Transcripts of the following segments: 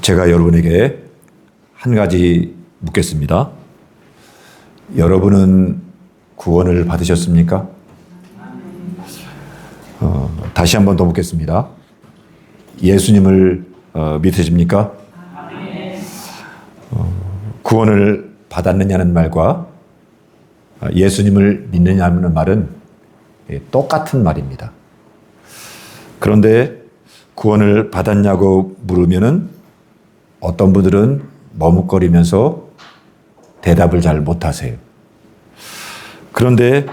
제가 여러분에게 한 가지 묻겠습니다. 여러분은 구원을 받으셨습니까? 다시 한 번 더 묻겠습니다. 예수님을 믿으십니까? 구원을 받았느냐는 말과 예수님을 믿느냐는 말은 똑같은 말입니다. 그런데 구원을 받았냐고 물으면은 어떤 분들은 머뭇거리면서 대답을 잘 못하세요. 그런데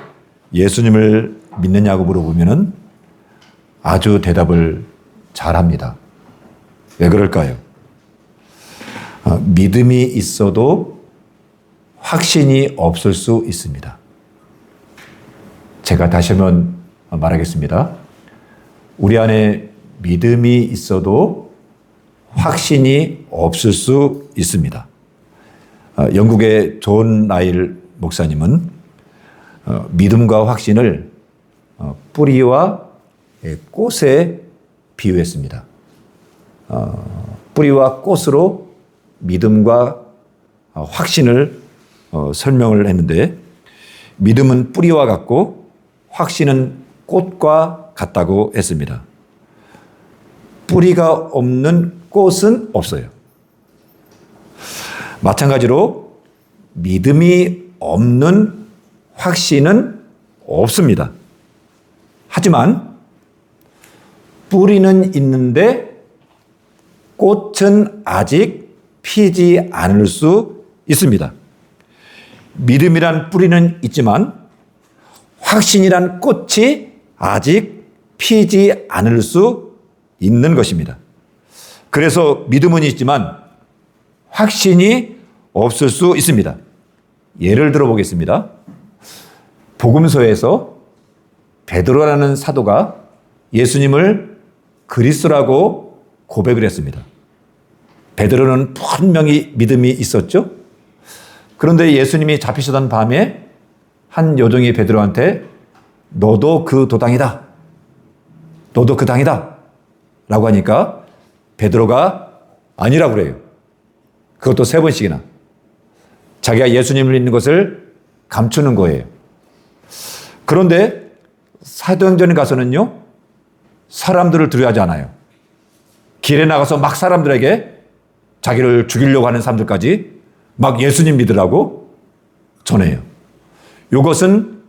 예수님을 믿느냐고 물어보면은 아주 대답을 잘합니다. 왜 그럴까요? 믿음이 있어도 확신이 없을 수 있습니다. 제가 다시 한번 말하겠습니다. 우리 안에 믿음이 있어도 확신이 없을 수 있습니다. 영국의 존 라일 목사님은 믿음과 확신을 뿌리와 꽃에 비유했습니다. 뿌리와 꽃으로 믿음과 확신을 설명을 했는데, 믿음은 뿌리와 같고 확신은 꽃과 같다고 했습니다. 뿌리가 없는 꽃은 없어요. 마찬가지로 믿음이 없는 확신은 없습니다. 하지만 뿌리는 있는데 꽃은 아직 피지 않을 수 있습니다. 믿음이란 뿌리는 있지만 확신이란 꽃이 아직 피지 않을 수 있는 것입니다. 그래서 믿음은 있지만 확신이 없을 수 있습니다. 예를 들어 보겠습니다. 복음서에서 베드로라는 사도가 예수님을 그리스도라고 고백을 했습니다. 베드로는 분명히 믿음이 있었죠. 그런데 예수님이 잡히시던 밤에 한 요동이 베드로한테 너도 그 도당이다. 너도 그 당이다. 라고 하니까 베드로가 아니라고 그래요. 그것도 3번씩이나. 자기가 예수님을 믿는 것을 감추는 거예요. 그런데 사도행전에 가서는요, 사람들을 두려워하지 않아요. 길에 나가서 막 사람들에게 자기를 죽이려고 하는 사람들까지 막 예수님 믿으라고 전해요. 이것은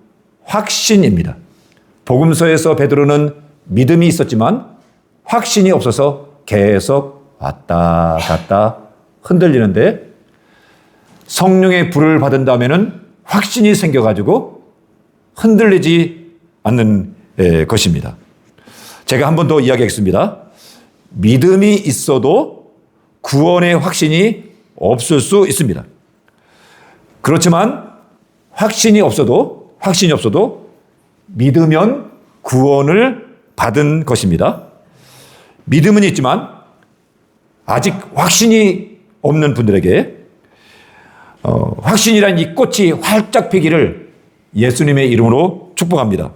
확신입니다. 복음서에서 베드로는 믿음이 있었지만 확신이 없어서 계속 왔다 갔다 흔들리는데, 성령의 불을 받은 다음에는 확신이 생겨가지고 흔들리지 않는 것입니다. 제가 한 번 더 이야기하겠습니다. 믿음이 있어도 구원의 확신이 없을 수 있습니다. 그렇지만 확신이 없어도 믿으면 구원을 받은 것입니다. 믿음은 있지만 아직 확신이 없는 분들에게 확신이란 이 꽃이 활짝 피기를 예수님의 이름으로 축복합니다.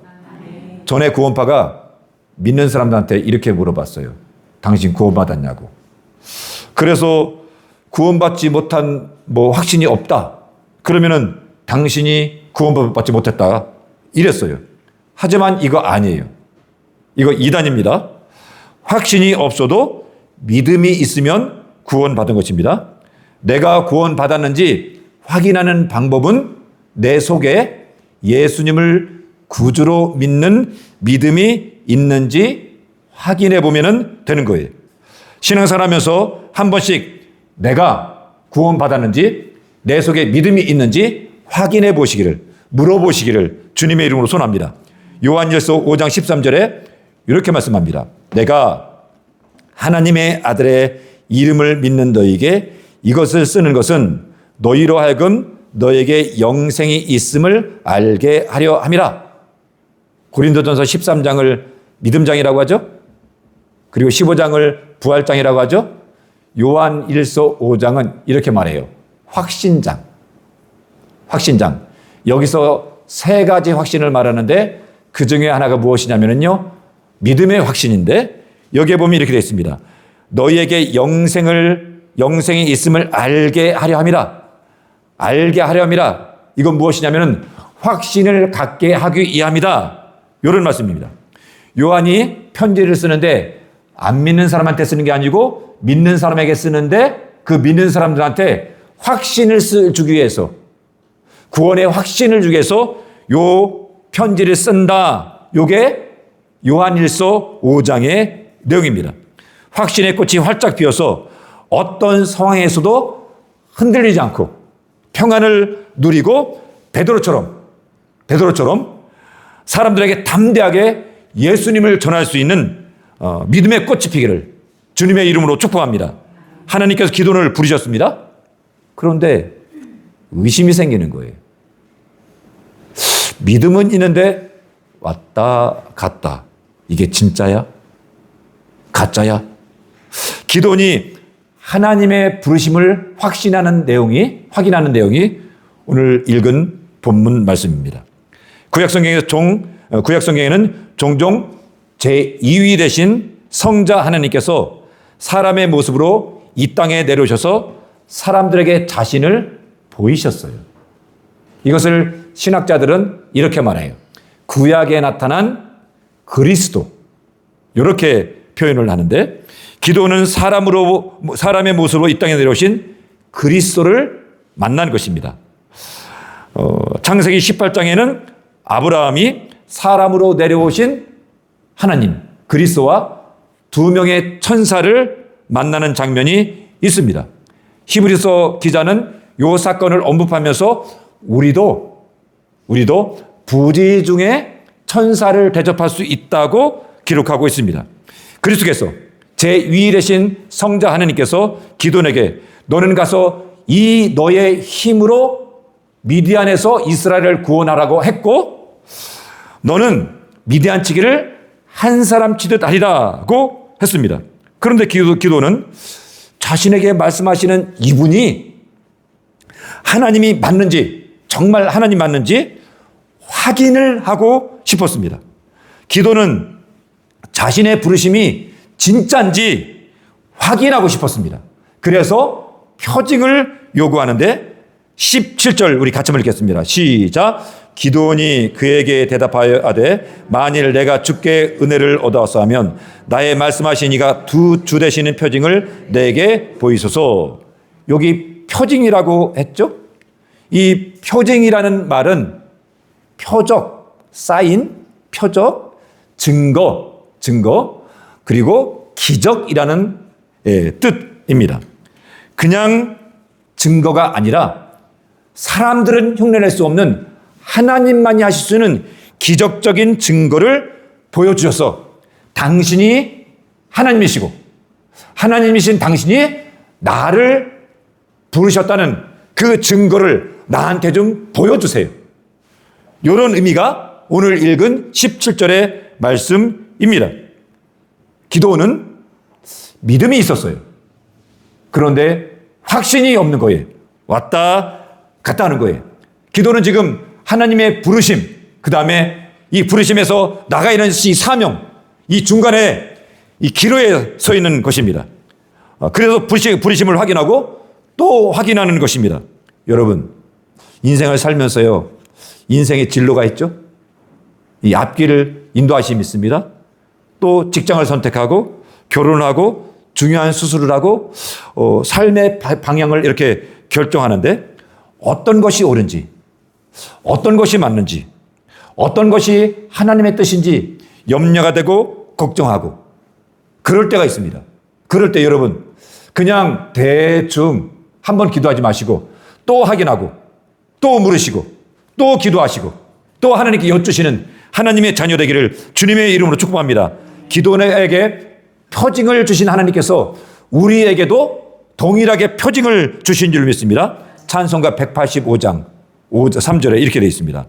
전에 구원파가 믿는 사람들한테 이렇게 물어봤어요. 당신 구원받았냐고. 그래서 구원받지 못한 확신이 없다. 그러면은 당신이 구원받지 못했다. 이랬어요. 하지만 이거 아니에요. 이거 이단입니다. 확신이 없어도 믿음이 있으면 구원받은 것입니다. 내가 구원받았는지 확인하는 방법은 내 속에 예수님을 구주로 믿는 믿음이 있는지 확인해 보면 되는 거예요. 신앙생활하면서 한 번씩 내가 구원받았는지 내 속에 믿음이 있는지 확인해 보시기를, 물어보시기를 주님의 이름으로 소원합니다. 요한일서 5장 13절에 이렇게 말씀합니다. 내가 하나님의 아들의 이름을 믿는 너에게 이것을 쓰는 것은 너희로 하여금 너에게 영생이 있음을 알게 하려 함이라. 고린도전서 13장을 믿음장이라고 하죠. 그리고 15장을 부활장이라고 하죠. 요한일서 5장은 이렇게 말해요. 확신장. 여기서 3가지 확신을 말하는데 그 중에 하나가 무엇이냐면요, 믿음의 확신인데 여기에 보면 이렇게 되어 있습니다. 너희에게 영생을 영생이 있음을 알게 하려 함이라. 알게 하려 함이라. 이건 무엇이냐면은 확신을 갖게 하기 위함이다. 이런 말씀입니다. 요한이 편지를 쓰는데 안 믿는 사람한테 쓰는 게 아니고 믿는 사람에게 쓰는데 그 믿는 사람들한테 확신을 주기 위해서, 구원의 확신을 주기 위해서 요 편지를 쓴다. 요게 요한일서 5장의 내용입니다. 확신의 꽃이 활짝 피어서 어떤 상황에서도 흔들리지 않고 평안을 누리고 베드로처럼 사람들에게 담대하게 예수님을 전할 수 있는 믿음의 꽃이 피기를 주님의 이름으로 축복합니다. 하나님께서 기도를 부르셨습니다. 그런데 의심이 생기는 거예요. 믿음은 있는데 왔다 갔다. 이게 진짜야? 가짜야? 기도원이 하나님의 부르심을 확인하는 내용이 오늘 읽은 본문 말씀입니다. 구약성경에는 종종 제2위 되신 성자 하나님께서 사람의 모습으로 이 땅에 내려오셔서 사람들에게 자신을 보이셨어요. 이것을 신학자들은 이렇게 말해요. 구약에 나타난 그리스도. 이렇게 표현을 하는데, 기도는 사람의 모습으로 이 땅에 내려오신 그리스도를 만난 것입니다. 창세기 18장에는 아브라함이 사람으로 내려오신 하나님, 그리스도와 두 명의 천사를 만나는 장면이 있습니다. 히브리서 기자는 이 사건을 언급하면서 우리도 부지 중에 천사를 대접할 수 있다고 기록하고 있습니다. 그리스도께서 제2위이신 성자 하나님께서 기도원에게 너는 가서 이 너의 힘으로 미디안에서 이스라엘을 구원하라고 했고 너는 미디안 치기를 한 사람 치듯 하리라고 했습니다. 그런데 기도는 자신에게 말씀하시는 이분이 하나님이 맞는지, 정말 하나님 맞는지 확인을 하고 싶었습니다. 기도는 자신의 부르심이 진짜인지 확인하고 싶었습니다. 그래서 표징을 요구하는데 17절 우리 같이 읽겠습니다. 시작. 기도원이 그에게 대답하여되 만일 내가 주께 은혜를 얻어왔어 하면 나의 말씀하신 이가 두 주 되시는 표징을 내게 보이소서. 여기 표징이라고 했죠? 이 표징이라는 말은 표적, 사인, 표적, 증거, 그리고 기적이라는 뜻입니다. 그냥 증거가 아니라 사람들은 흉내낼 수 없는 하나님만이 하실 수 있는 기적적인 증거를 보여주셔서 당신이 하나님이시고 하나님이신 당신이 나를 부르셨다는 그 증거를 나한테 좀 보여주세요. 이런 의미가 오늘 읽은 17절의 말씀입니다. 기도원은 믿음이 있었어요. 그런데 확신이 없는 거예요. 왔다 갔다 하는 거예요. 기도는 지금 하나님의 부르심, 그 다음에 이 부르심에서 나가 있는 이 사명, 이 중간에 이 기로에 서 있는 것입니다. 그래서 부르심을 확인하고 또 확인하는 것입니다. 여러분, 인생을 살면서요, 인생의 진로가 있죠? 이 앞길을 인도하심이 있습니다. 또 직장을 선택하고 결혼하고 중요한 수술을 하고 삶의 방향을 이렇게 결정하는데 어떤 것이 옳은지, 어떤 것이 맞는지, 어떤 것이 하나님의 뜻인지 염려가 되고 걱정하고 그럴 때가 있습니다. 그럴 때 여러분 그냥 대충 한번 기도하지 마시고 또 확인하고 또 물으시고 또 기도하시고 또 하나님께 여쭈시는 하나님의 자녀 되기를 주님의 이름으로 축복합니다. 기도원에게 표징을 주신 하나님께서 우리에게도 동일하게 표징을 주신 줄 믿습니다. 찬송가 185장 3절에 이렇게 되어 있습니다.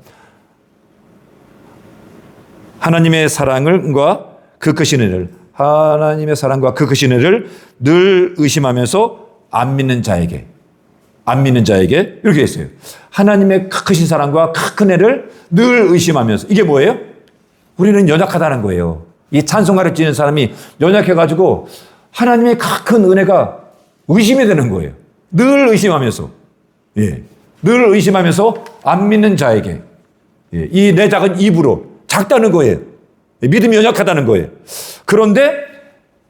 하나님의 사랑과 그 크신 은혜를, 하나님의 사랑과 그 크신 은혜를 늘 의심하면서 안 믿는 자에게 이렇게 했어요. 하나님의 크신 사랑과 큰 은혜를 늘 의심하면서. 이게 뭐예요? 우리는 연약하다는 거예요. 이 찬송가를 지는 사람이 연약해가지고 하나님의 큰 은혜가 의심이 되는 거예요. 늘 의심하면서. 예. 늘 의심하면서 안 믿는 자에게 예. 이 내 작은 입으로 작다는 거예요. 믿음이 연약하다는 거예요. 그런데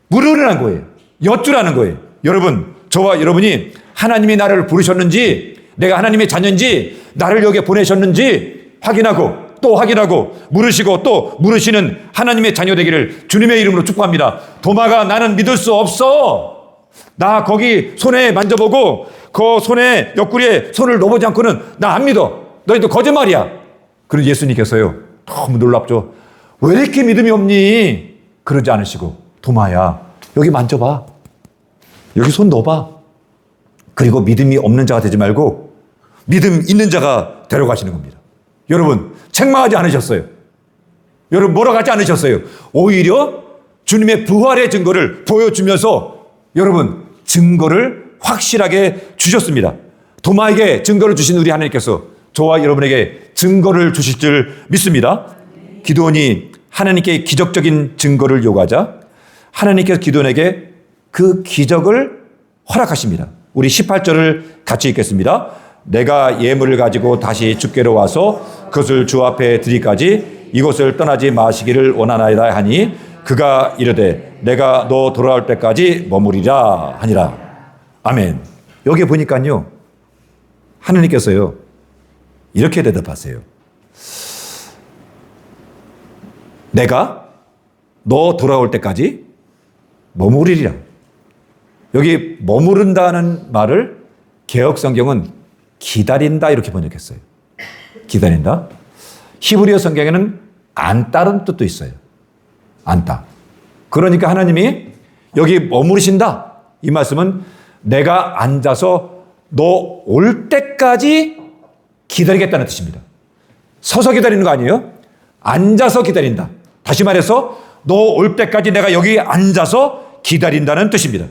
물으라는 거예요. 여쭈라는 거예요. 여러분, 저와 여러분이 하나님이 나를 부르셨는지, 내가 하나님의 자녀인지, 나를 여기에 보내셨는지 확인하고 또 확인하고 물으시고 또 물으시는 하나님의 자녀 되기를 주님의 이름으로 축복합니다. 도마가 나는 믿을 수 없어. 나 거기 손에 만져보고 그 손에 옆구리에 손을 넣어보지 않고는 나 안 믿어. 너희도 거짓말이야. 그런 예수님께서요. 너무 놀랍죠. 왜 이렇게 믿음이 없니? 그러지 않으시고 도마야 여기 만져봐. 여기 손 넣어봐. 그리고 믿음이 없는 자가 되지 말고 믿음 있는 자가 데려가시는 겁니다. 여러분 책망하지 않으셨어요. 여러분 뭐라 하지 않으셨어요. 오히려 주님의 부활의 증거를 보여주면서 여러분 증거를 확실하게 주셨습니다. 도마에게 증거를 주신 우리 하나님께서 저와 여러분에게 증거를 주실 줄 믿습니다. 기드온이 하나님께 기적적인 증거를 요구하자 하나님께서 기드온에게 그 기적을 허락하십니다. 우리 18절을 같이 읽겠습니다. 내가 예물을 가지고 다시 주께로 와서 그것을 주 앞에 드리기까지 이곳을 떠나지 마시기를 원하나이다 하니 그가 이르되 내가 너 돌아올 때까지 머무리라 하니라. 아멘. 여기 보니까요 하나님께서요 이렇게 대답하세요. 내가 너 돌아올 때까지 머무리리라. 여기 머무른다는 말을 개역성경은 기다린다 이렇게 번역했어요. 기다린다. 히브리어 성경에는 안다는 뜻도 있어요. 안다. 그러니까 하나님이 여기 머무르신다. 이 말씀은 내가 앉아서 너 올 때까지 기다리겠다는 뜻입니다. 서서 기다리는 거 아니에요? 앉아서 기다린다. 다시 말해서 너 올 때까지 내가 여기 앉아서 기다린다는 뜻입니다.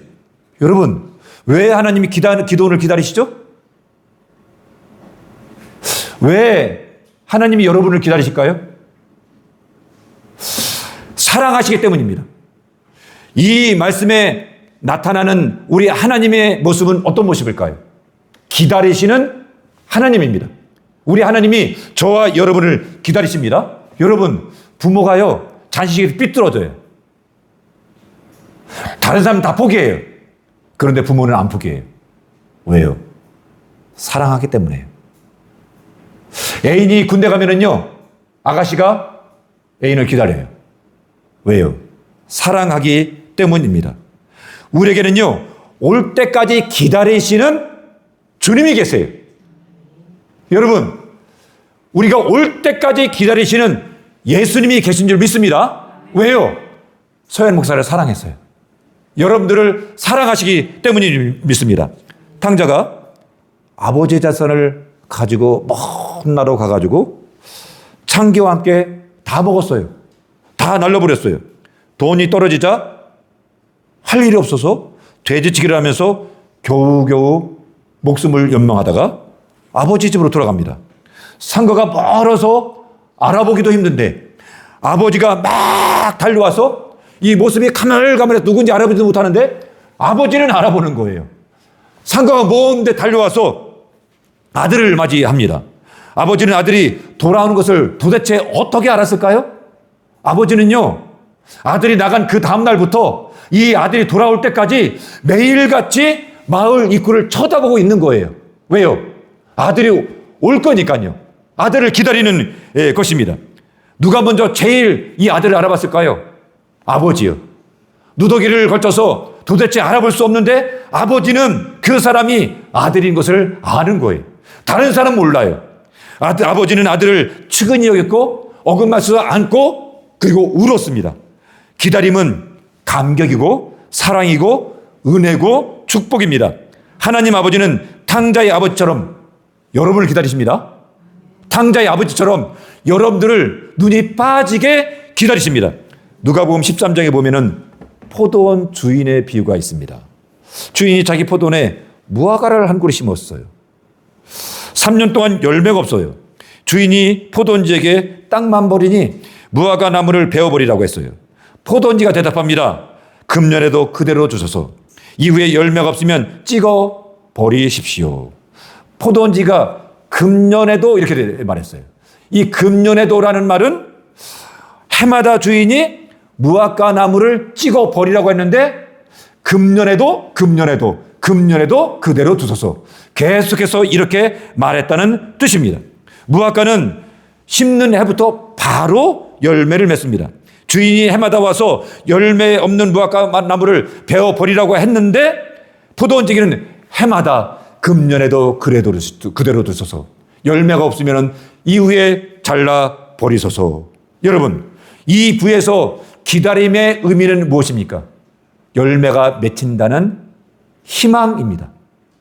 여러분 왜 하나님이 기도원을 기다리시죠? 왜 하나님이 여러분을 기다리실까요? 사랑하시기 때문입니다. 이 말씀에 나타나는 우리 하나님의 모습은 어떤 모습일까요? 기다리시는 하나님입니다. 우리 하나님이 저와 여러분을 기다리십니다. 여러분 부모가요 자식이 삐뚤어져요. 다른 사람 다 포기해요. 그런데 부모는 안 포기해요. 왜요? 사랑하기 때문에요. 애인이 군대 가면은요 아가씨가 애인을 기다려요. 왜요? 사랑하기 때문입니다. 우리에게는요 올 때까지 기다리시는 주님이 계세요. 여러분 우리가 올 때까지 기다리시는 예수님이 계신 줄 믿습니다. 왜요? 서현 목사를 사랑했어요. 여러분들을 사랑하시기 때문이 믿습니다. 탕자가 아버지의 자산을 가지고 먼 나라로 가가지고 창기와 함께 다 먹었어요. 다 날려버렸어요. 돈이 떨어지자 할 일이 없어서 돼지치기를 하면서 겨우겨우 목숨을 연명하다가 아버지 집으로 돌아갑니다. 상가가 멀어서 알아보기도 힘든데 아버지가 막 달려와서 이 모습이 가물가물해서 누군지 알아보지도 못하는데 아버지는 알아보는 거예요. 상가가 먼데 달려와서 아들을 맞이합니다. 아버지는 아들이 돌아오는 것을 도대체 어떻게 알았을까요? 아버지는요 아들이 나간 그 다음날부터 이 아들이 돌아올 때까지 매일같이 마을 입구를 쳐다보고 있는 거예요. 왜요? 아들이 올 거니까요. 아들을 기다리는 것입니다. 누가 먼저 제일 이 아들을 알아봤을까요? 아버지요. 누더기를 걸쳐서 도대체 알아볼 수 없는데 아버지는 그 사람이 아들인 것을 아는 거예요. 다른 사람 몰라요. 아버지는 아들을 측은히 여겼고 어긋맞서 안고 그리고 울었습니다. 기다림은 감격이고 사랑이고 은혜고 축복입니다. 하나님 아버지는 탕자의 아버지처럼 여러분을 기다리십니다. 탕자의 아버지처럼 여러분들을 눈이 빠지게 기다리십니다. 누가복음 13장에 보면은 포도원 주인의 비유가 있습니다. 주인이 자기 포도원에 무화과를 한 그루 심었어요. 3년 동안 열매가 없어요. 주인이 포도원지에게 땅만 버리니 무화과 나무를 베어버리라고 했어요. 포도원지가 대답합니다. 금년에도 그대로 주소서. 이후에 열매가 없으면 찍어 버리십시오. 포도원지가 금년에도 이렇게 말했어요. 이 금년에도라는 말은 해마다 주인이 무화과 나무를 찍어 버리라고 했는데 금년에도 그대로 두소서. 계속해서 이렇게 말했다는 뜻입니다. 무화과는 심는 해부터 바로 열매를 맺습니다. 주인이 해마다 와서 열매 없는 무화과 나무를 베어 버리라고 했는데 포도원지기는 해마다 금년에도 그대로 두소서. 열매가 없으면 이후에 잘라 버리소서. 여러분, 이 부에서 기다림의 의미는 무엇입니까? 열매가 맺힌다는 희망입니다.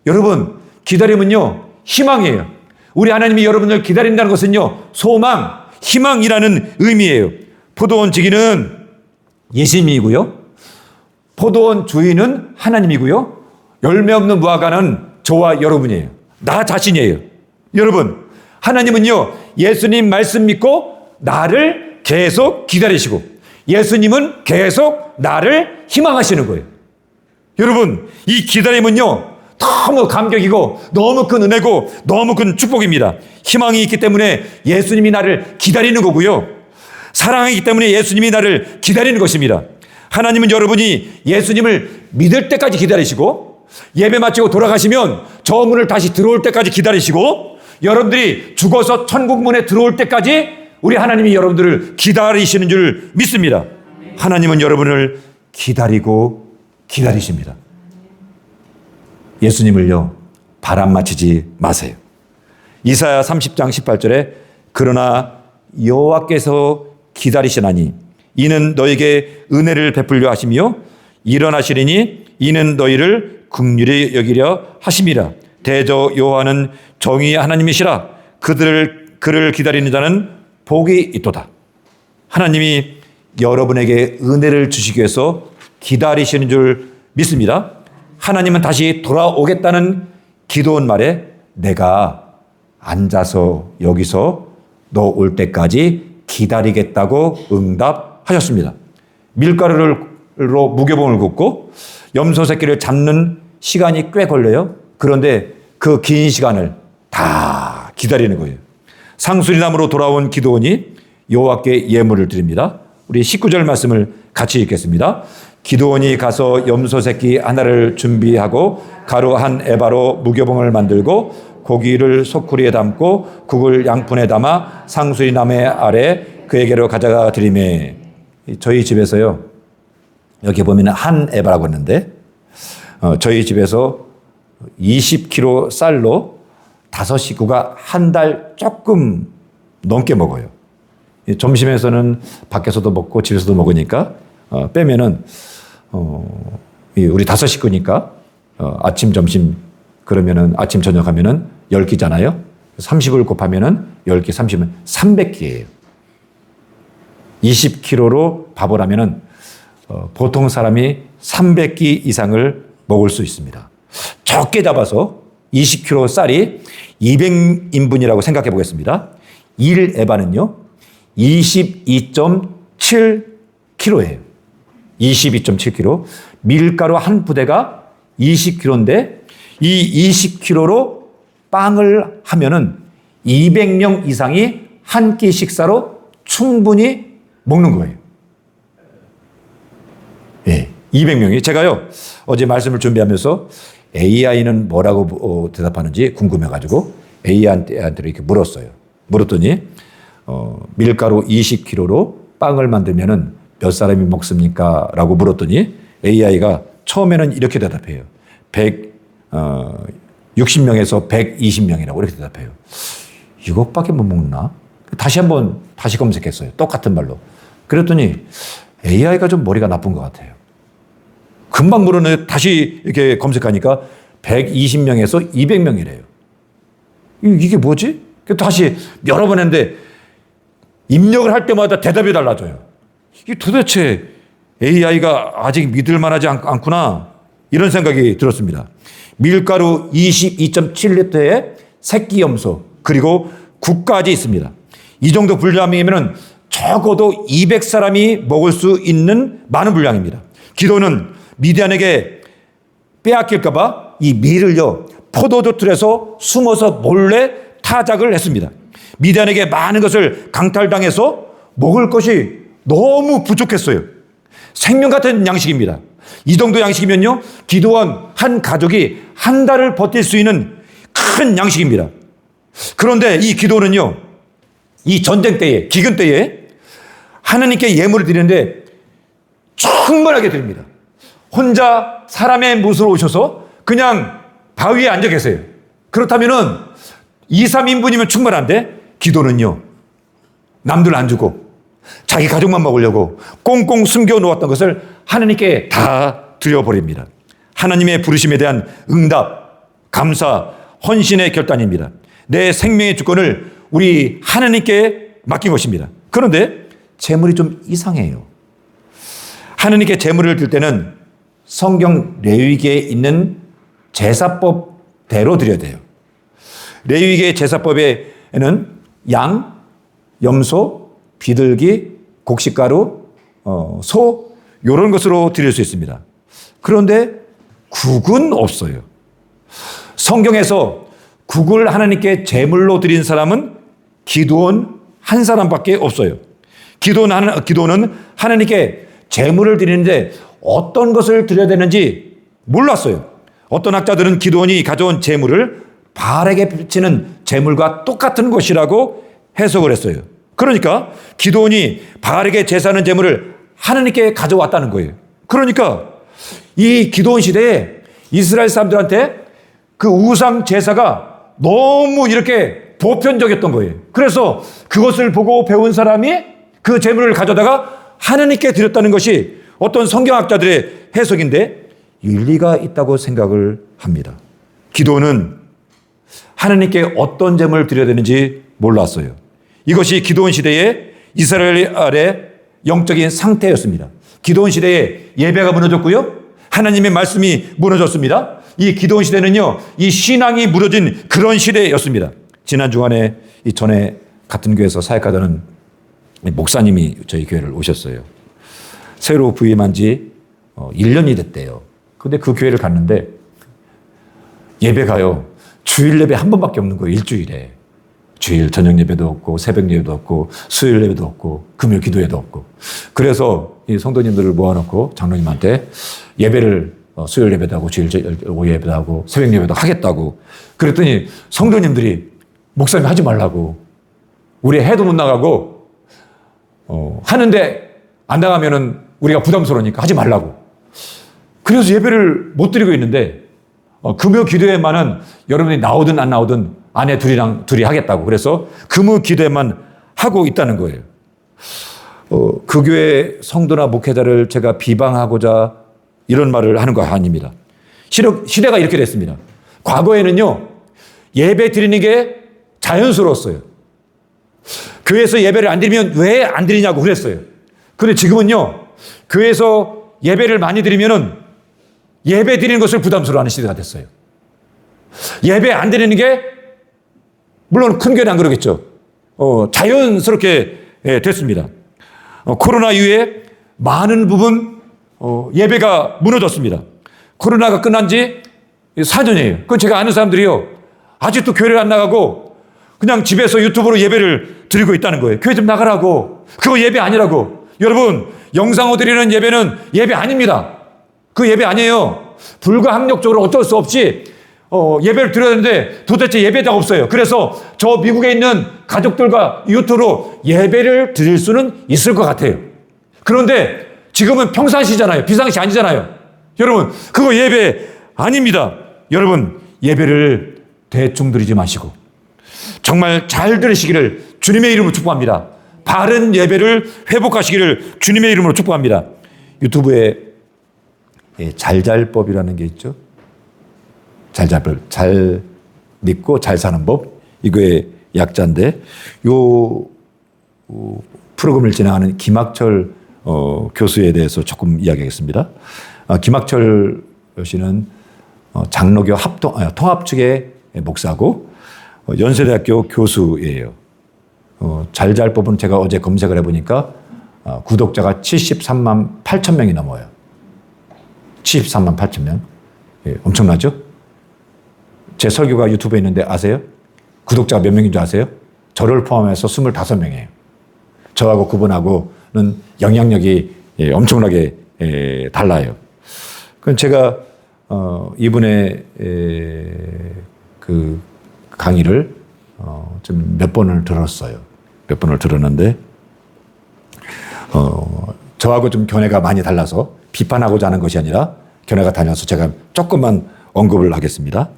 여러분, 기다림은요, 희망이에요. 우리 하나님이 여러분을 기다린다는 것은요, 소망, 희망이라는 의미예요. 포도원 지기는 예수님이고요. 포도원 주인은 하나님이고요. 열매 없는 무화과는 저와 여러분이에요. 나 자신이에요. 여러분, 하나님은요, 예수님 말씀 믿고 나를 계속 기다리시고 예수님은 계속 나를 희망하시는 거예요. 여러분, 이 기다림은요, 너무 감격이고 너무 큰 은혜고 너무 큰 축복입니다. 희망이 있기 때문에 예수님이 나를 기다리는 거고요. 사랑이기 때문에 예수님이 나를 기다리는 것입니다. 하나님은 여러분이 예수님을 믿을 때까지 기다리시고 예배 마치고 돌아가시면 저 문을 다시 들어올 때까지 기다리시고 여러분들이 죽어서 천국 문에 들어올 때까지 우리 하나님이 여러분들을 기다리시는 줄 믿습니다. 하나님은 여러분을 기다리고 기다리십니다. 예수님을요, 바람 맞히지 마세요. 이사야 30장 18절에 그러나 여호와께서 기다리시나니 이는 너에게 은혜를 베풀려 하시며 일어나시리니 이는 너희를 긍휼히 여기려 하심이라. 대저 여호와는 정의의 하나님이시라. 그를 기다리는 자는 복이 있도다. 하나님이 여러분에게 은혜를 주시기 위해서 기다리시는 줄 믿습니다. 하나님은 다시 돌아오겠다는 기도원 말에 내가 앉아서 여기서 너 올 때까지 기다리겠다고 응답하셨습니다. 밀가루로 무교봉을 굽고 염소 새끼를 잡는 시간이 꽤 걸려요. 그런데 그 긴 시간을 다 기다리는 거예요. 상수리나무로 돌아온 기도원이 여호와께 예물을 드립니다. 우리 19절 말씀을 같이 읽겠습니다. 기도원이 가서 염소 새끼 하나를 준비하고 가루 한 에바로 무교봉을 만들고 고기를 소쿠리에 담고 국을 양푼에 담아 상수리나무 아래 그에게로 가져가 드리매. 저희 집에서요, 여기 보면 한 에바라고 했는데 저희 집에서 20kg 쌀로 5식구가 한 달 조금 넘게 먹어요. 점심에서는 밖에서도 먹고 집에서도 먹으니까 빼면은 우리 5식구니까 아침 점심 그러면은 아침 저녁 하면은 10끼잖아요. 30을 곱하면은 10끼 30은 300끼예요. 20kg로 밥을 하면은 보통 사람이 300끼 이상을 먹을 수 있습니다. 적게 잡아서 20kg 쌀이 200인분이라고 생각해 보겠습니다. 1에바는요 22.7kg예요. 22.7kg. 밀가루 한 부대가 20kg인데 이 20kg로 빵을 하면은 200명 이상이 한 끼 식사로 충분히 먹는 거예요. 예, 200명이. 제가요, 어제 말씀을 준비하면서 AI는 뭐라고 대답하는지 궁금해가지고 AI한테 이렇게 물었어요. 물었더니, 밀가루 20kg로 빵을 만들면은 몇 사람이 먹습니까? 라고 물었더니 AI가 처음에는 이렇게 대답해요. 160명에서 120명이라고 이렇게 대답해요. 이것밖에 못 먹나? 다시 검색했어요. 똑같은 말로. 그랬더니 AI가 좀 머리가 나쁜 것 같아요. 금방 물었는데 다시 이렇게 검색하니까 120명에서 200명이래요. 이게 뭐지? 다시 여러 번 했는데 입력을 할 때마다 대답이 달라져요. 이게 도대체 AI가 아직 믿을 만하지 않구나. 이런 생각이 들었습니다. 밀가루 22.7리터에 새끼 염소 그리고 국까지 있습니다. 이 정도 분량이면 적어도 200사람이 먹을 수 있는 많은 분량입니다. 기도는 미디안에게 빼앗길까봐 이 밀을요 포도주 틀에서 숨어서 몰래 타작을 했습니다. 미디안에게 많은 것을 강탈당해서 먹을 것이 너무 부족했어요. 생명 같은 양식입니다. 이 정도 양식이면요 기드온 한 가족이 한 달을 버틸 수 있는 큰 양식입니다. 그런데 이 기드온은요 이 전쟁 때에 기근 때에 하나님께 예물을 드리는데 충분하게 드립니다. 혼자 사람의 모습으로 오셔서 그냥 바위에 앉아 계세요. 그렇다면은 2, 3인분이면 충분한데 기도는요 남들 안 주고 자기 가족만 먹으려고 꽁꽁 숨겨 놓았던 것을 하나님께 다 드려버립니다. 하나님의 부르심에 대한 응답, 감사, 헌신의 결단입니다. 내 생명의 주권을 우리 하나님께 맡긴 것입니다. 그런데 재물이 좀 이상해요. 하나님께 재물을 드릴 때는 성경 레위기에 있는 제사법대로 드려야 돼요. 레위기의 제사법에는 양, 염소, 비둘기, 곡식가루, 소 이런 것으로 드릴 수 있습니다. 그런데 국은 없어요. 성경에서 국을 하나님께 제물로 드린 사람은 기드온 한 사람밖에 없어요. 기드온은 하나님께 제물을 드리는데 어떤 것을 드려야 되는지 몰랐어요. 어떤 학자들은 기드온이 가져온 제물을 바알에게 바치는 제물과 똑같은 것이라고 해석을 했어요. 그러니까 기드온이 바알에게 제사하는 제물을 하나님께 가져왔다는 거예요. 그러니까 이 기드온 시대에 이스라엘 사람들한테 그 우상 제사가 너무 이렇게 보편적이었던 거예요. 그래서 그것을 보고 배운 사람이 그 제물을 가져다가 하나님께 드렸다는 것이 어떤 성경학자들의 해석인데 일리가 있다고 생각을 합니다. 기드온은 하나님께 어떤 제물을 드려야 되는지 몰랐어요. 이것이 기드온 시대의 이스라엘의 영적인 상태였습니다. 기드온 시대에 예배가 무너졌고요. 하나님의 말씀이 무너졌습니다. 이 기드온 시대는요, 이 신앙이 무너진 그런 시대였습니다. 지난 주간에 이 전에 같은 교회에서 사역하던 목사님이 저희 교회를 오셨어요. 새로 부임한 지 1년이 됐대요. 근데 그 교회를 갔는데 예배가요, 주일 예배 한 번밖에 없는 거예요, 일주일에. 주일 저녁 예배도 없고, 새벽 예배도 없고, 수요일 예배도 없고, 금요일 기도회도 없고. 그래서 이 성도님들을 모아놓고 장로님한테 예배를 수요일 예배도 하고, 주일 오후 예배도 하고, 새벽 예배도 하겠다고. 그랬더니 성도님들이 목사님 하지 말라고. 우리 해도 못 나가고, 하는데 안 나가면은 우리가 부담스러우니까 하지 말라고. 그래서 예배를 못 드리고 있는데, 금요 기도회만은 여러분이 나오든 안 나오든 아내 둘이 하겠다고. 그래서 금요 기도회만 하고 있다는 거예요. 그 교회 성도나 목회자를 제가 비방하고자 이런 말을 하는 거 아닙니다. 시대가 이렇게 됐습니다. 과거에는요, 예배 드리는 게 자연스러웠어요. 교회에서 예배를 안 드리면 왜 안 드리냐고 그랬어요. 그런데 지금은요, 교회에서 예배를 많이 드리면은 예배 드리는 것을 부담스러워하는 시대가 됐어요. 예배 안 드리는 게 물론 큰 교회는 안 그러겠죠. 자연스럽게 됐습니다. 코로나 이후에 많은 부분 예배가 무너졌습니다. 코로나가 끝난 지 4년이에요. 그건 제가 아는 사람들이요, 아직도 교회를 안 나가고 그냥 집에서 유튜브로 예배를 드리고 있다는 거예요. 교회 좀 나가라고. 그거 예배 아니라고. 여러분, 영상으로 드리는 예배는 예배 아닙니다. 그 예배 아니에요. 불가항력적으로 어쩔 수 없이 예배를 드려야 되는데 도대체 예배자가 없어요. 그래서 저 미국에 있는 가족들과 유튜브로 예배를 드릴 수는 있을 것 같아요. 그런데 지금은 평상시잖아요. 비상시 아니잖아요. 여러분, 그거 예배 아닙니다. 여러분, 예배를 대충 드리지 마시고 정말 잘 들으시기를 주님의 이름으로 축복합니다. 바른 예배를 회복하시기를 주님의 이름으로 축복합니다. 유튜브에 잘잘법이라는 게 있죠. 잘잘법, 잘 믿고 잘 사는 법, 이거의 약자인데 요 프로그램을 진행하는 김학철 교수에 대해서 조금 이야기하겠습니다. 김학철 씨는 장로교 통합 측의 목사고 연세대학교 교수예요. 잘잘법은 제가 어제 검색을 해보니까 구독자가 73만 8천 명이 넘어요. 73만 8천 명. 예, 엄청나죠? 제 설교가 유튜브에 있는데 아세요? 구독자가 몇 명인 줄 아세요? 저를 포함해서 25명이에요. 저하고 그분하고는 영향력이 엄청나게 달라요. 그럼 제가 이분의 그 강의를 좀 몇 번을 들었어요. 몇 번을 들었는데 저하고 좀 견해가 많이 달라서 비판하고자 하는 것이 아니라 견해가 달라서 제가 조금만 언급을 하겠습니다.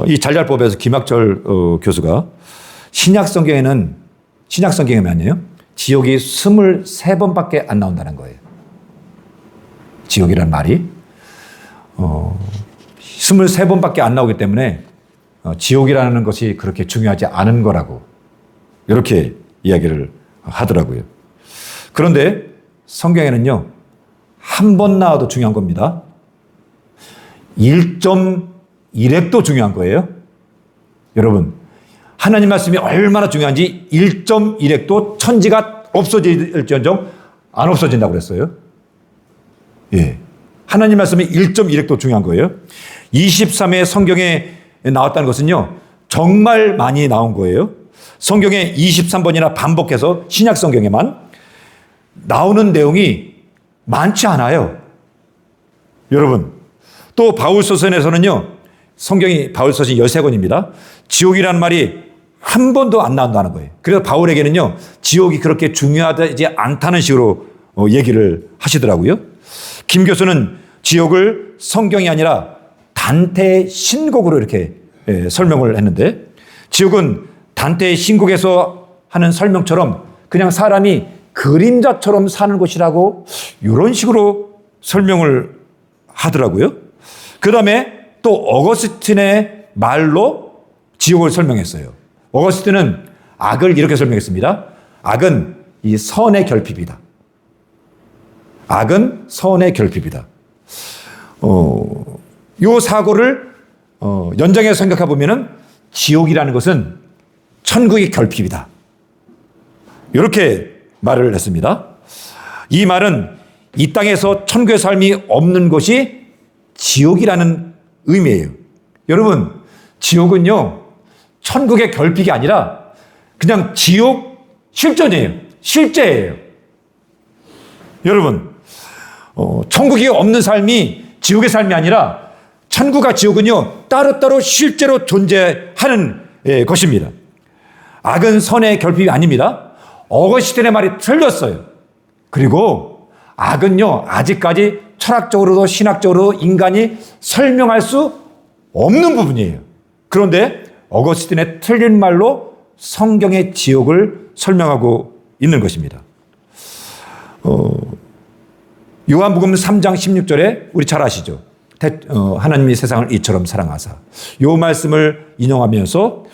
이 잘잘법에서 김학철 교수가 신약 성경에는 지옥이 23번밖에 안 나온다는 거예요. 지옥이라는 말이 23번밖에 안 나오기 때문에 지옥이라는 것이 그렇게 중요하지 않은 거라고 이렇게 이야기를 하더라고요. 그런데 성경에는요, 한 번 나와도 중요한 겁니다. 1.1핵도 중요한 거예요. 여러분, 하나님 말씀이 얼마나 중요한지 1.1핵도 천지가 없어질지언정 안 없어진다고 그랬어요. 예. 하나님 말씀이 1.1핵도 중요한 거예요. 23회 성경에 나왔다는 것은요, 정말 많이 나온 거예요. 성경에 23번이나 반복해서 신약 성경에만 나오는 내용이 많지 않아요. 여러분, 또 바울서신에서는요, 성경이 바울서신 13권입니다. 지옥이라는 말이 한 번도 안 나온다는 거예요. 그래서 바울에게는요, 지옥이 그렇게 중요하지 않다는 식으로 얘기를 하시더라고요. 김 교수는 지옥을 성경이 아니라 단테의 신곡으로 이렇게 설명을 했는데, 지옥은 단테의 신곡에서 하는 설명처럼 그냥 사람이 그림자처럼 사는 곳이라고 이런 식으로 설명을 하더라고요. 그 다음에 또 어거스틴의 말로 지옥을 설명했어요. 어거스틴은 악을 이렇게 설명했습니다. 악은 이 선의 결핍이다. 악은 선의 결핍이다. 요 사고를 연장해서 생각해 보면은 지옥이라는 것은 천국의 결핍이다. 이렇게 말을 했습니다. 이 말은 이 땅에서 천국의 삶이 없는 것이 지옥이라는 의미예요. 여러분, 지옥은요, 천국의 결핍이 아니라 그냥 지옥 실존이에요. 실제예요. 여러분, 천국이 없는 삶이 지옥의 삶이 아니라 천국과 지옥은요, 따로따로 실제로 존재하는 것입니다. 악은 선의 결핍이 아닙니다. 어거스틴의 말이 틀렸어요. 그리고 악은요, 아직까지 철학적으로도 신학적으로도 인간이 설명할 수 없는 부분이에요. 그런데 어거스틴의 틀린 말로 성경의 지옥을 설명하고 있는 것입니다. 요한복음 3장 16절에 우리 잘 아시죠? 하나님이 세상을 이처럼 사랑하사. 요 말씀을 인용하면서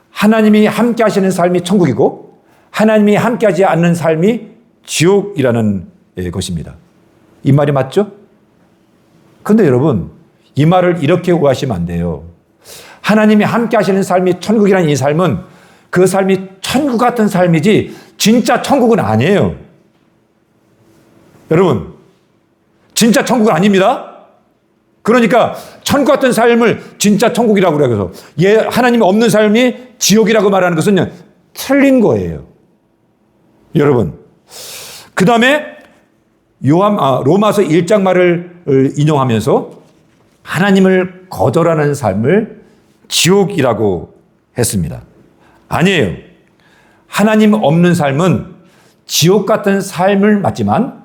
하나님이 함께 하시는 삶이 천국이고 하나님이 함께 하지 않는 삶이 지옥이라는 것입니다. 이 말이 맞죠? 그런데 여러분, 이 말을 이렇게 오해하시면 안 돼요. 하나님이 함께 하시는 삶이 천국이라는 이 삶은 그 삶이 천국 같은 삶이지 진짜 천국은 아니에요. 여러분, 진짜 천국은 아닙니다. 그러니까 천국 같은 삶을 진짜 천국이라고 그래서 하나님이 없는 삶이 지옥이라고 말하는 것은 틀린 거예요. 여러분, 그 다음에 로마서 1장 말을 인용하면서 하나님을 거절하는 삶을 지옥이라고 했습니다. 아니에요. 하나님 없는 삶은 지옥 같은 삶을 맞지만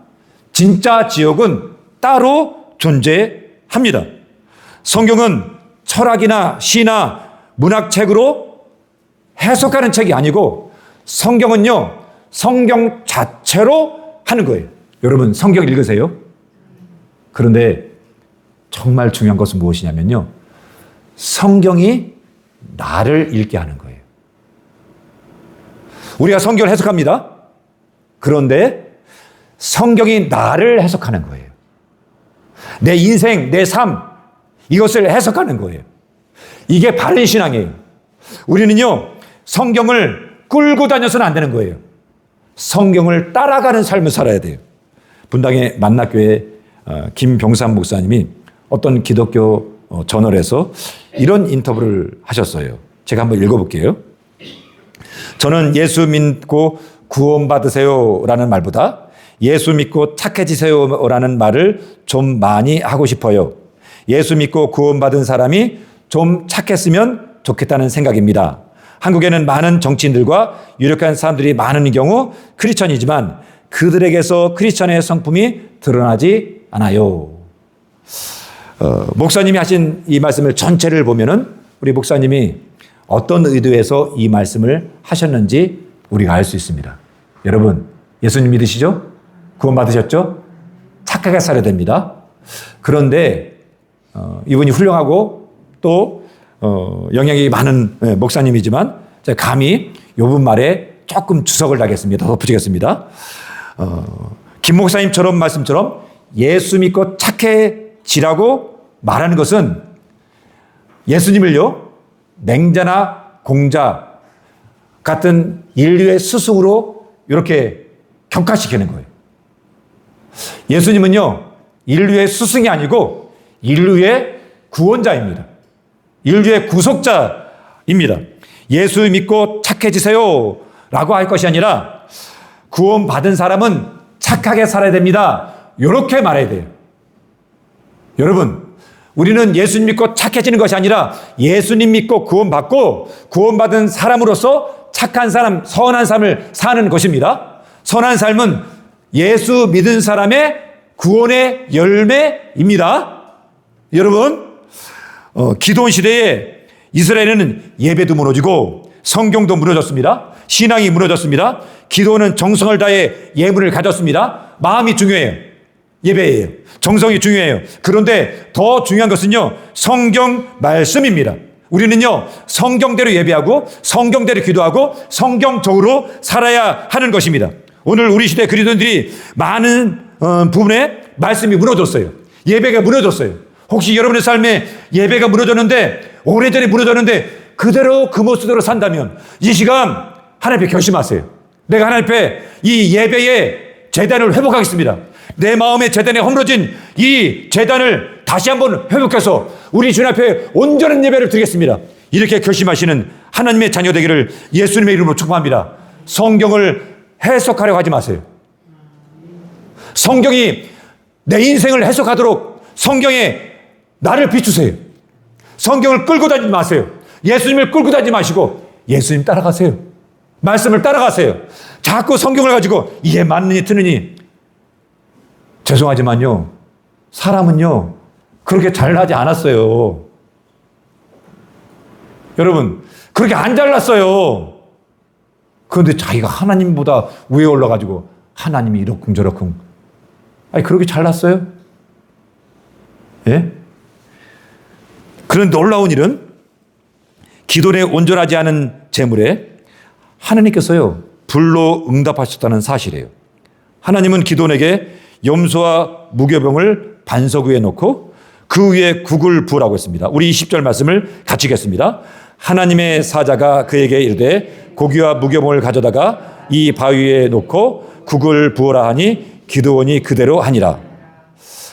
진짜 지옥은 따로 존재합니다. 성경은 철학이나 시나 문학책으로 해석하는 책이 아니고 성경은요, 성경 자체로 하는 거예요. 여러분, 성경 읽으세요. 그런데 정말 중요한 것은 무엇이냐면요, 성경이 나를 읽게 하는 거예요. 우리가 성경을 해석합니다. 그런데 성경이 나를 해석하는 거예요. 내 인생, 내 삶, 이것을 해석하는 거예요. 이게 바른 신앙이에요. 우리는요, 성경을 끌고 다녀서는 안 되는 거예요. 성경을 따라가는 삶을 살아야 돼요. 분당의 만락교회 김병삼 목사님이 어떤 기독교 저널에서 이런 인터뷰를 하셨어요. 제가 한번 읽어볼게요. 저는 예수 믿고 구원받으세요라는 말보다 예수 믿고 착해지세요라는 말을 좀 많이 하고 싶어요. 예수 믿고 구원받은 사람이 좀 착했으면 좋겠다는 생각입니다. 한국에는 많은 정치인들과 유력한 사람들이 많은 경우 크리스천이지만 그들에게서 크리스천의 성품이 드러나지 않아요. 목사님이 하신 이 말씀을 전체를 보면은 우리 목사님이 어떤 의도에서 이 말씀을 하셨는지 우리가 알 수 있습니다. 여러분, 예수님 믿으시죠? 구원받으셨죠? 착하게 살아야 됩니다. 그런데 이분이 훌륭하고 또 영향이 많은 목사님이지만 제가 감히 이분 말에 조금 주석을 하겠습니다. 덧붙이겠습니다. 김 목사님처럼 말씀처럼 예수 믿고 착해지라고 말하는 것은 예수님을요, 맹자나 공자 같은 인류의 스승으로 이렇게 격화시키는 거예요. 예수님은요, 인류의 스승이 아니고 인류의 구원자입니다. 인류의 구속자입니다. 예수 믿고 착해지세요 라고 할 것이 아니라 구원받은 사람은 착하게 살아야 됩니다. 이렇게 말해야 돼요. 여러분, 우리는 예수님 믿고 착해지는 것이 아니라 예수님 믿고 구원받고 구원받은 사람으로서 착한 삶, 선한 삶을 사는 것입니다. 선한 삶은 예수 믿은 사람의 구원의 열매입니다. 여러분, 기도원 시대에 이스라엘에는 예배도 무너지고 성경도 무너졌습니다. 신앙이 무너졌습니다. 기도는 정성을 다해 예물을 가졌습니다. 마음이 중요해요. 예배예요. 정성이 중요해요. 그런데 더 중요한 것은요, 성경 말씀입니다. 우리는요, 성경대로 예배하고 성경대로 기도하고 성경적으로 살아야 하는 것입니다. 오늘 우리 시대 그리스도인들이 많은 부분에 말씀이 무너졌어요. 예배가 무너졌어요. 혹시 여러분의 삶에 예배가 무너졌는데, 오래전에 무너졌는데 그대로 그 모습대로 산다면 이 시간 하나님 앞에 결심하세요. 내가 하나님 앞에 이 예배의 재단을 회복하겠습니다. 내 마음의 재단에 허물어진 이 재단을 다시 한번 회복해서 우리 주님 앞에 온전한 예배를 드리겠습니다. 이렇게 결심하시는 하나님의 자녀 되기를 예수님의 이름으로 축복합니다. 성경을 해석하려고 하지 마세요. 성경이 내 인생을 해석하도록 성경에 나를 비추세요. 성경을 끌고 다니지 마세요. 예수님을 끌고 다니지 마시고 예수님 따라가세요. 말씀을 따라가세요. 자꾸 성경을 가지고 이게 맞느니 틀느니, 죄송하지만요, 사람은요 그렇게 잘나지 않았어요. 여러분, 그렇게 안 잘났어요. 그런데 자기가 하나님보다 위에 올라가지고 하나님이 이러쿵저러쿵, 아니 그렇게 잘났어요? 예? 그런데 놀라운 일은 기도에 온전하지 않은 재물에 하나님께서요 불로 응답하셨다는 사실이에요. 하나님은 기도원에게 염소와 무교병을 반석 위에 놓고 그 위에 국을 부으라고 했습니다. 우리 20절 말씀을 같이 읽겠습니다. 하나님의 사자가 그에게 이르되 고기와 무교병을 가져다가 이 바위에 놓고 국을 부으라 하니 기도원이 그대로 하니라.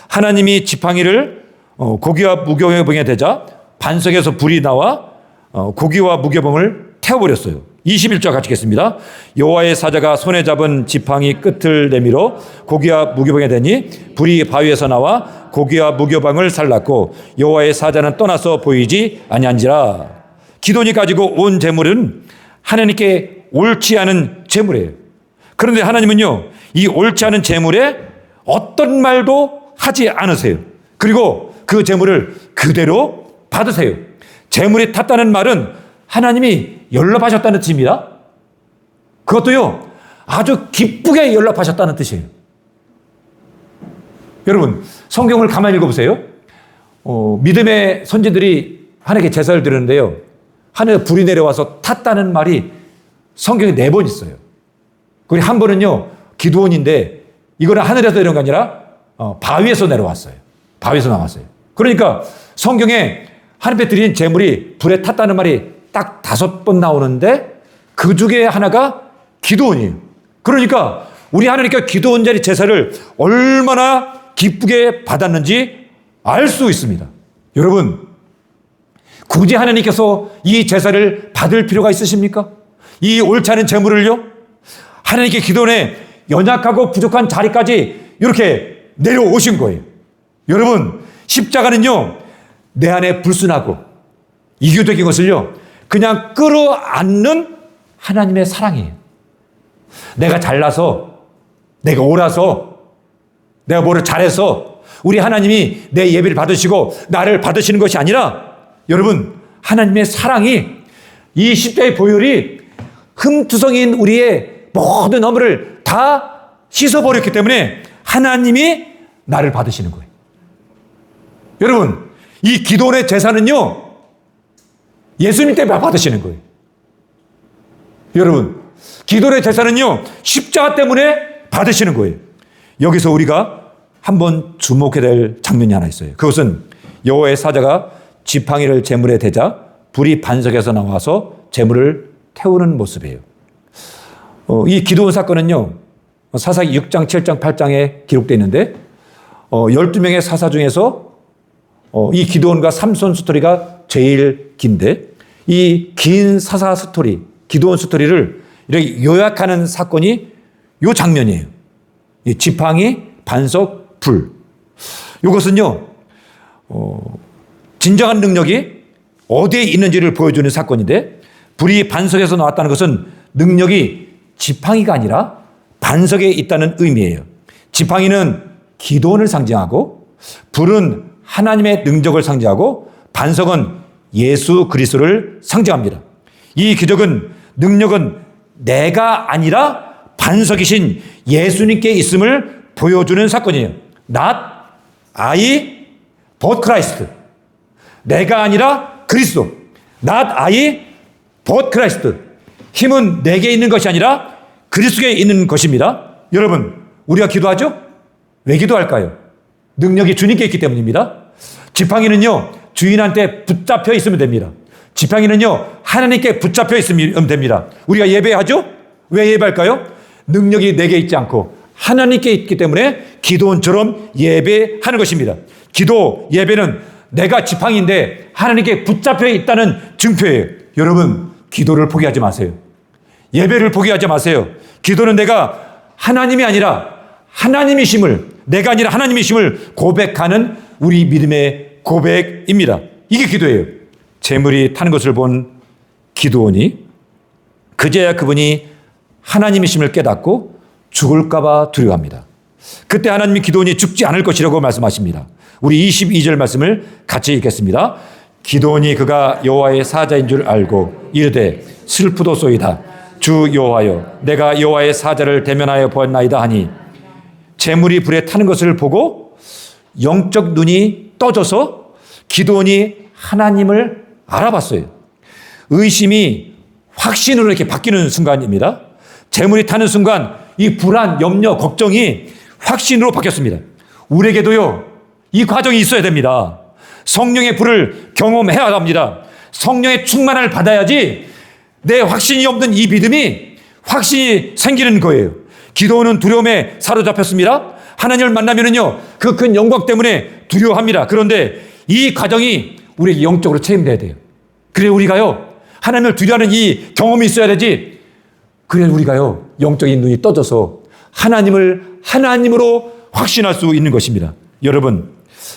하나님이 지팡이를 고기와 무교병에 대자 반석에서 불이 나와 고기와 무교병을 태워버렸어요. 21절 같이 읽겠습니다. 여호와의 사자가 손에 잡은 지팡이 끝을 내밀어 고기와 무교병에 대니 불이 바위에서 나와 고기와 무교병을 살랐고 여호와의 사자는 떠나서 보이지 아니한지라. 기도니 가지고 온 재물은 하나님께 옳지 않은 재물이에요. 그런데 하나님은요 이 옳지 않은 재물에 어떤 말도 하지 않으세요. 그리고 그 재물을 그대로 받으세요. 재물이 탔다는 말은 하나님이 연락하셨다는 뜻입니다. 그것도요 아주 기쁘게 연락하셨다는 뜻이에요. 여러분, 성경을 가만히 읽어보세요. 믿음의 선지들이 하나님께 제사를 드리는데요, 하늘에 불이 내려와서 탔다는 말이 성경에 4번 있어요. 그리고 한 번은요 기드온인데, 이거는 하늘에서 내려온 게 아니라 바위에서 내려왔어요. 바위에서 나왔어요. 그러니까 성경에 하나님 앞에 드린 재물이 불에 탔다는 말이 딱 5번 나오는데 그 중에 하나가 기드온이에요. 그러니까 우리 하나님께 기드온 자리 제사를 얼마나 기쁘게 받았는지 알 수 있습니다. 여러분, 굳이 하나님께서 이 제사를 받을 필요가 있으십니까? 이 옳지 않은 제물을요? 하나님께 기도원에 연약하고 부족한 자리까지 이렇게 내려오신 거예요. 여러분, 십자가는요, 내 안에 불순하고 이교적인 것을요, 그냥 끌어안는 하나님의 사랑이에요. 내가 잘나서, 내가 옳아서, 내가 뭐를 잘해서 우리 하나님이 내 예배를 받으시고 나를 받으시는 것이 아니라, 여러분, 하나님의 사랑이, 이 십자가의 보혈이 흠투성인 우리의 모든 허물을 다 씻어버렸기 때문에 하나님이 나를 받으시는 거예요. 여러분, 이 기도원의 제사는요, 예수님 때문에 받으시는 거예요. 여러분, 기도원의 제사는요, 십자가 때문에 받으시는 거예요. 여기서 우리가 한번 주목해야 될 장면이 하나 있어요. 그것은 여호와의 사자가 지팡이를 제물에 대자 불이 반석에서 나와서 제물을 태우는 모습이에요. 이 기도원 사건은요, 사사기 6장, 7장, 8장에 기록되어 있는데 12명의 사사 중에서 이 기도원과 삼손 스토리가 제일 긴데, 이 긴 사사 스토리, 기도원 스토리를 이렇게 요약하는 사건이 요 장면이에요. 이 지팡이, 반석, 불. 이것은요, 진정한 능력이 어디에 있는지를 보여주는 사건인데, 불이 반석에서 나왔다는 것은 능력이 지팡이가 아니라 반석에 있다는 의미예요. 지팡이는 기도원을 상징하고, 불은 하나님의 능력을 상징하고, 반석은 예수 그리스도를 상징합니다. 이 기적은, 능력은 내가 아니라 반석이신 예수님께 있음을 보여주는 사건이에요. Not I, but Christ. 내가 아니라 그리스도. Not I, but Christ. 힘은 내게 있는 것이 아니라 그리스도에 있는 것입니다. 여러분, 우리가 기도하죠? 왜 기도할까요? 능력이 주님께 있기 때문입니다. 지팡이는요, 주인한테 붙잡혀 있으면 됩니다. 지팡이는요, 하나님께 붙잡혀 있으면 됩니다. 우리가 예배하죠? 왜 예배할까요? 능력이 내게 있지 않고 하나님께 있기 때문에 기도원처럼 예배하는 것입니다. 기도, 예배는 내가 지팡이인데 하나님께 붙잡혀 있다는 증표예요. 여러분, 기도를 포기하지 마세요. 예배를 포기하지 마세요. 기도는 내가 하나님이 아니라 하나님이심을, 내가 아니라 하나님이심을 고백하는 우리 믿음의 고백입니다. 이게 기도예요. 재물이 타는 것을 본 기도원이 그제야 그분이 하나님이심을 깨닫고 죽을까 봐 두려워합니다. 그때 하나님이 기도원이 죽지 않을 것이라고 말씀하십니다. 우리 22절 말씀을 같이 읽겠습니다. 기도원이 그가 여호와의 사자인 줄 알고 이르되 슬프도소이다. 주 여호와여, 내가 여호와의 사자를 대면하여 보았나이다 하니, 재물이 불에 타는 것을 보고 영적 눈이 떠져서 기도원이 하나님을 알아봤어요. 의심이 확신으로 이렇게 바뀌는 순간입니다. 재물이 타는 순간 이 불안, 염려, 걱정이 확신으로 바뀌었습니다. 우리에게도요, 이 과정이 있어야 됩니다. 성령의 불을 경험해야 합니다. 성령의 충만을 받아야지 내 확신이 없는 이 믿음이 확신이 생기는 거예요. 기도원은 두려움에 사로잡혔습니다. 하나님을 만나면은요, 그 큰 영광 때문에 두려워합니다. 그런데 이 과정이 우리에게 영적으로 체험돼야 돼요. 그래 우리가요, 하나님을 두려워하는 이 경험이 있어야 되지. 그래 우리가요, 영적인 눈이 떠져서 하나님을 하나님으로 확신할 수 있는 것입니다. 여러분,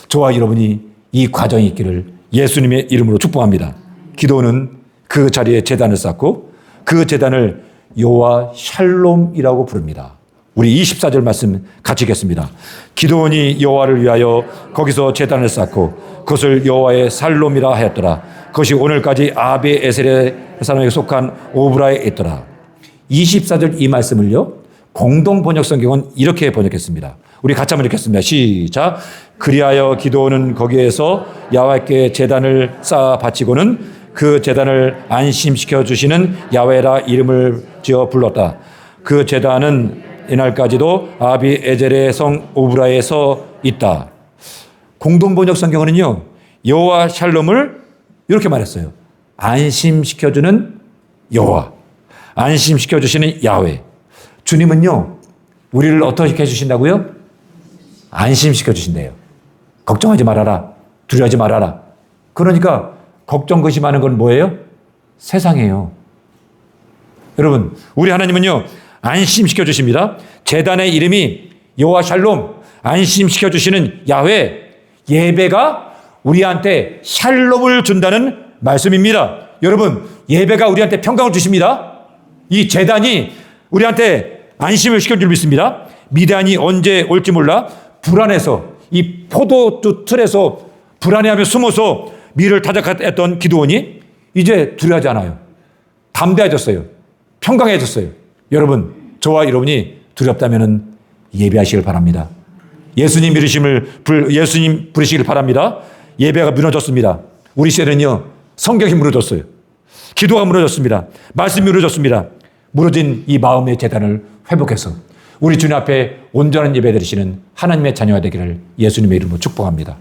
저와 여러분이 이 과정이 있기를 예수님의 이름으로 축복합니다. 기도는 그 자리에 제단을 쌓고 그 제단을 여호와 샬롬이라고 부릅니다. 우리 24절 말씀 같이 읽겠습니다. 기도원이 여호와를 위하여 거기서 제단을 쌓고 그것을 여호와의 샬롬이라 하였더라. 그것이 오늘까지 아비에셀의 사람에게 속한 오브라에 있더라. 24절 이 말씀을요, 공동 번역 성경은 이렇게 번역했습니다. 우리 같이 한번 읽겠습니다. 시작. 그리하여 기도원은 거기에서 야훼께 제단을 쌓아 바치고는 그 제단을 안심시켜 주시는 야훼라 이름을 지어 불렀다. 그 제단은 이날까지도 아비에젤의 성 오브라에 서 있다. 공동 번역 성경은요, 여호와 샬롬을 이렇게 말했어요. 안심시켜 주는 여호와, 안심시켜 주시는 야훼. 주님은요, 우리를 어떻게 해주신다고요? 안심시켜 주신대요. 걱정하지 말아라. 두려워하지 말아라. 그러니까 걱정 근심하는 건 뭐예요? 세상이에요. 여러분, 우리 하나님은요, 안심시켜 주십니다. 제단의 이름이 여호와 샬롬, 안심시켜 주시는 야훼, 예배가 우리한테 샬롬을 준다는 말씀입니다. 여러분, 예배가 우리한테 평강을 주십니다. 이 제단이 우리한테 안심을 시켜줄 믿습니다. 미단이 언제 올지 몰라 불안해서 이 포도주 틀에서 불안해하며 숨어서 미를 타작했던 기드온이 이제 두려워하지 않아요. 담대해졌어요. 평강해졌어요. 여러분, 저와 여러분이 두렵다면 예배하시길 바랍니다. 예수님 부르시길 바랍니다. 예배가 무너졌습니다. 우리 시대는요, 성경이 무너졌어요. 기도가 무너졌습니다. 말씀이 무너졌습니다. 무너진 이 마음의 재단을 회복해서 우리 주님 앞에 온전한 예배 드리시는 하나님의 자녀가 되기를 예수님의 이름으로 축복합니다.